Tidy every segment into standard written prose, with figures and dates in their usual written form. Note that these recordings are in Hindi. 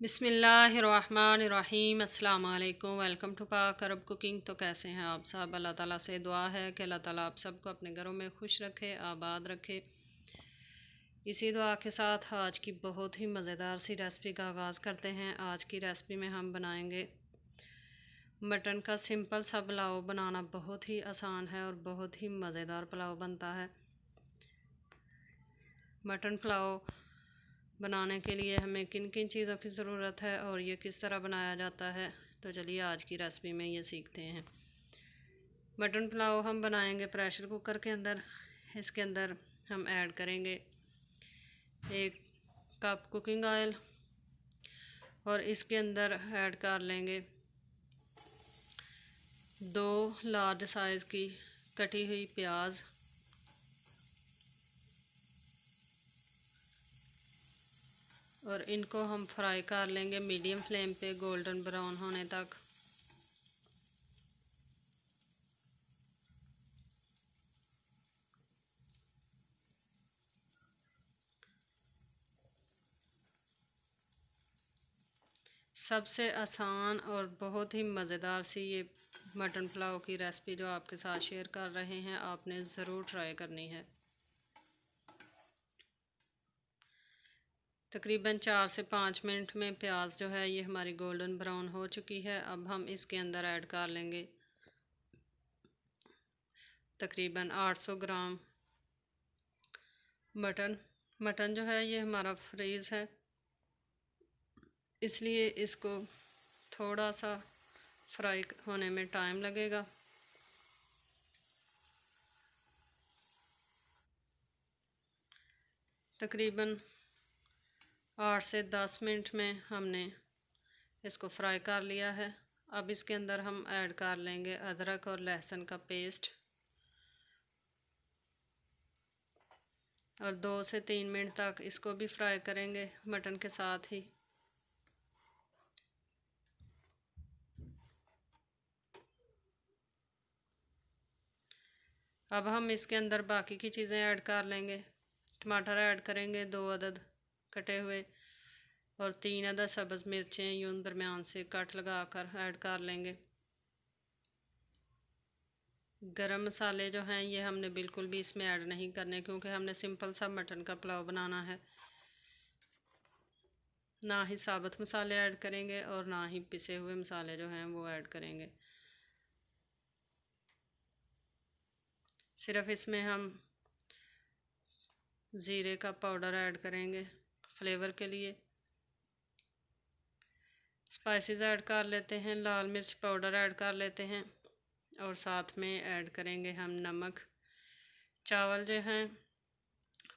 बिस्मिल्लाहिर्रहमानिर्रहीम अस्सलाम वालेकुम। वेलकम टू पाक अरब कुकिंग। तो कैसे हैं आप सब? अल्लाह ताला से दुआ है कि अल्लाह ताला आप सबको अपने घरों में खुश रखे, आबाद रखे। इसी दुआ के साथ आज की बहुत ही मज़ेदार सी रेसिपी का आगाज़ करते हैं। आज की रेसिपी में हम बनाएंगे मटन का सिंपल सा पुलाव। बनाना बहुत ही आसान है और बहुत ही मज़ेदार पुलाव बनता है। मटन पुलाव बनाने के लिए हमें किन किन चीज़ों की ज़रूरत है और ये किस तरह बनाया जाता है, तो चलिए आज की रेसिपी में ये सीखते हैं। मटन पुलाव हम बनाएंगे प्रेशर कुकर के अंदर। इसके अंदर हम ऐड करेंगे 1 कप कुकिंग ऑयल और इसके अंदर ऐड कर लेंगे 2 लार्ज साइज़ की कटी हुई प्याज और इनको हम फ्राई कर लेंगे मीडियम फ्लेम पे गोल्डन ब्राउन होने तक। सबसे आसान और बहुत ही मज़ेदार सी ये मटन पुलाव की रेसिपी जो आपके साथ शेयर कर रहे हैं, आपने ज़रूर ट्राई करनी है। तकरीबन 4 से 5 मिनट में प्याज जो है ये हमारी गोल्डन ब्राउन हो चुकी है। अब हम इसके अंदर ऐड कर लेंगे तकरीबन 800 ग्राम मटन जो है ये हमारा फ्रीज़ है, इसलिए इसको थोड़ा सा फ्राई होने में टाइम लगेगा। तकरीबन 8 से 10 मिनट में हमने इसको फ्राई कर लिया है। अब इसके अंदर हम ऐड कर लेंगे अदरक और लहसुन का पेस्ट और 2 से 3 मिनट तक इसको भी फ्राई करेंगे मटन के साथ ही। अब हम इसके अंदर बाकी की चीज़ें ऐड कर लेंगे। टमाटर ऐड करेंगे 2 अदद कटे हुए और 3 अदद सब्ज़ मिर्चें यूं दरमियान से कट लगा कर ऐड कर लेंगे। गरम मसाले जो हैं ये हमने बिल्कुल भी इसमें ऐड नहीं करने, क्योंकि हमने सिंपल सा मटन का पुलाव बनाना है। ना ही साबुत मसाले ऐड करेंगे और ना ही पिसे हुए मसाले जो हैं वो ऐड करेंगे। सिर्फ इसमें हम ज़ीरे का पाउडर ऐड करेंगे फ्लेवर के लिए। स्पाइसेस ऐड कर लेते हैं, लाल मिर्च पाउडर ऐड कर लेते हैं और साथ में ऐड करेंगे हम नमक। चावल जो हैं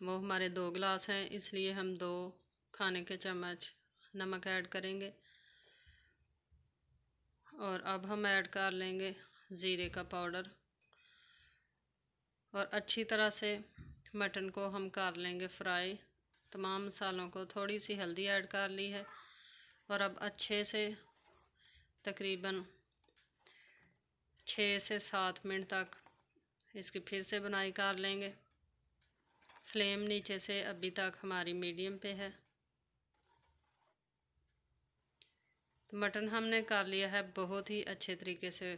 वो हमारे 2 गिलास हैं, इसलिए हम 2 खाने के चम्मच नमक ऐड करेंगे। और अब हम ऐड कर लेंगे ज़ीरे का पाउडर और अच्छी तरह से मटन को हम कर लेंगे फ्राई। तमाम मसालों को, थोड़ी सी हल्दी ऐड कर ली है और अब अच्छे से तकरीबन 6 से 7 मिनट तक इसकी फिर से बुनाई कर लेंगे। फ्लेम नीचे से अभी तक हमारी मीडियम पे है। तो मटन हमने कर लिया है बहुत ही अच्छे तरीके से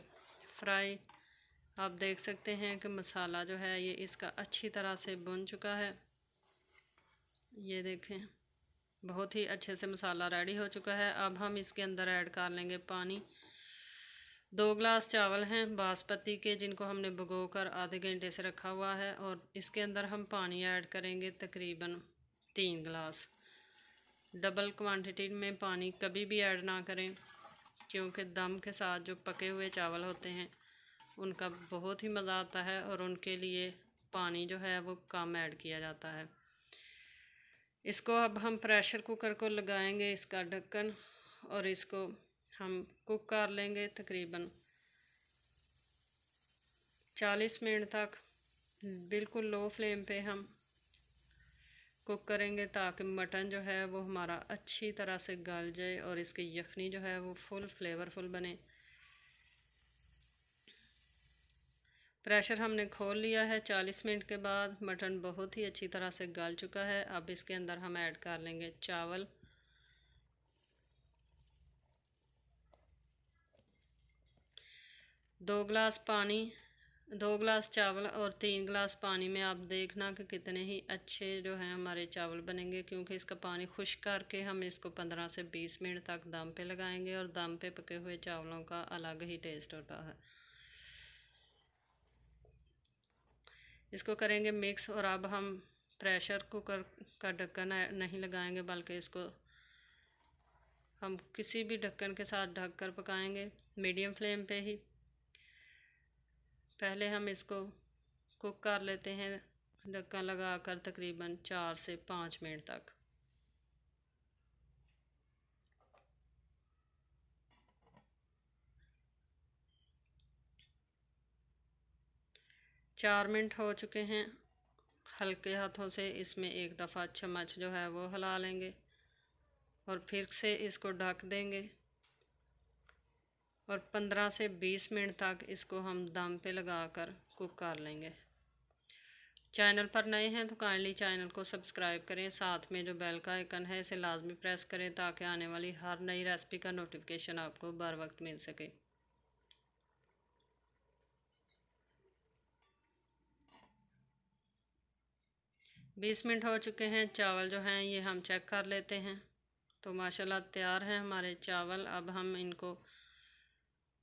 फ्राई। आप देख सकते हैं कि मसाला जो है ये इसका अच्छी तरह से भुन चुका है। ये देखें, बहुत ही अच्छे से मसाला रेडी हो चुका है। अब हम इसके अंदर ऐड कर लेंगे पानी। 2 गिलास चावल हैं बासमती के, जिनको हमने भिगो कर आधे घंटे से रखा हुआ है और इसके अंदर हम पानी ऐड करेंगे तकरीबन 3 गिलास। डबल क्वांटिटी में पानी कभी भी ऐड ना करें, क्योंकि दम के साथ जो पके हुए चावल होते हैं उनका बहुत ही मज़ा आता है और उनके लिए पानी जो है वो कम ऐड किया जाता है। इसको अब हम प्रेशर कुकर को लगाएंगे इसका ढक्कन और इसको हम कुक कर लेंगे तकरीबन 40 मिनट तक। बिल्कुल लो फ्लेम पे हम कुक करेंगे ताकि मटन जो है वो हमारा अच्छी तरह से गल जाए और इसकी यखनी जो है वो फुल फ्लेवरफुल बने। प्रेशर हमने खोल लिया है। 40 मिनट के बाद मटन बहुत ही अच्छी तरह से गल चुका है। अब इसके अंदर हम ऐड कर लेंगे चावल 2 गिलास पानी, 2 गिलास चावल और 3 गिलास पानी में आप देखना कि कितने ही अच्छे जो हैं हमारे चावल बनेंगे, क्योंकि इसका पानी खुश्क करके हम इसको 15 से 20 मिनट तक दम पे लगाएंगे और दम पे पके हुए चावलों का अलग ही टेस्ट होता है। इसको करेंगे मिक्स और अब हम प्रेशर कुकर का ढक्कन नहीं लगाएंगे, बल्कि इसको हम किसी भी ढक्कन के साथ ढक कर पकाएंगे मीडियम फ्लेम पे ही। पहले हम इसको कुक कर लेते हैं ढक्कन लगाकर तकरीबन 4 से 5 मिनट तक। चार मिनट हो चुके हैं। हल्के हाथों से इसमें एक दफ़ा चम्मच जो है वो हिला लेंगे और फिर से इसको ढक देंगे और 15 से 20 मिनट तक इसको हम दम पे लगाकर कुक कर लेंगे। चैनल पर नए हैं तो काइंडली चैनल को सब्सक्राइब करें, साथ में जो बेल का आइकन है इसे लाजमी प्रेस करें ताकि आने वाली हर नई रेसिपी का नोटिफिकेशन आपको बर वक्त मिल सके। बीस मिनट हो चुके हैं। चावल जो हैं ये हम चेक कर लेते हैं, तो माशाल्लाह तैयार हैं हमारे चावल। अब हम इनको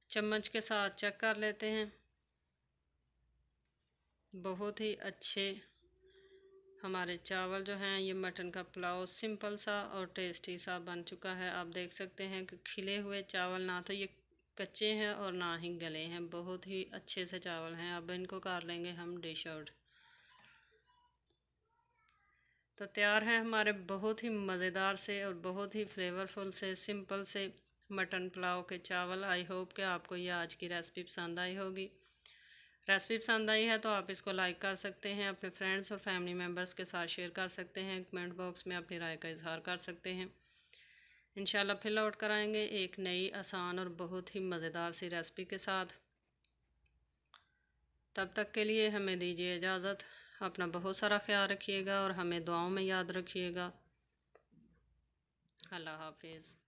चम्मच के साथ चेक कर लेते हैं। बहुत ही अच्छे हमारे चावल जो हैं, ये मटन का पुलाव सिंपल सा और टेस्टी सा बन चुका है। आप देख सकते हैं कि खिले हुए चावल, ना तो ये कच्चे हैं और ना ही गले हैं, बहुत ही अच्छे से चावल हैं। अब इनको कर लेंगे हम डिश आउट। तो तैयार है हमारे बहुत ही मज़ेदार से और बहुत ही फ्लेवरफुल से सिंपल से मटन पुलाव के चावल। आई होप कि आपको ये आज की रेसिपी पसंद आई होगी। रेसिपी पसंद आई है तो आप इसको लाइक कर सकते हैं, अपने फ्रेंड्स और फैमिली मेम्बर्स के साथ शेयर कर सकते हैं, कमेंट बॉक्स में अपनी राय का इजहार कर सकते हैं। इंशाल्लाह फिर लौट कर आएंगे एक नई आसान और बहुत ही मज़ेदार सी रेसिपी के साथ। तब तक के लिए हमें दीजिए इजाज़त। अपना बहुत सारा ख्याल रखिएगा और हमें दुआओं में याद रखिएगा। अल्लाह हाफिज़।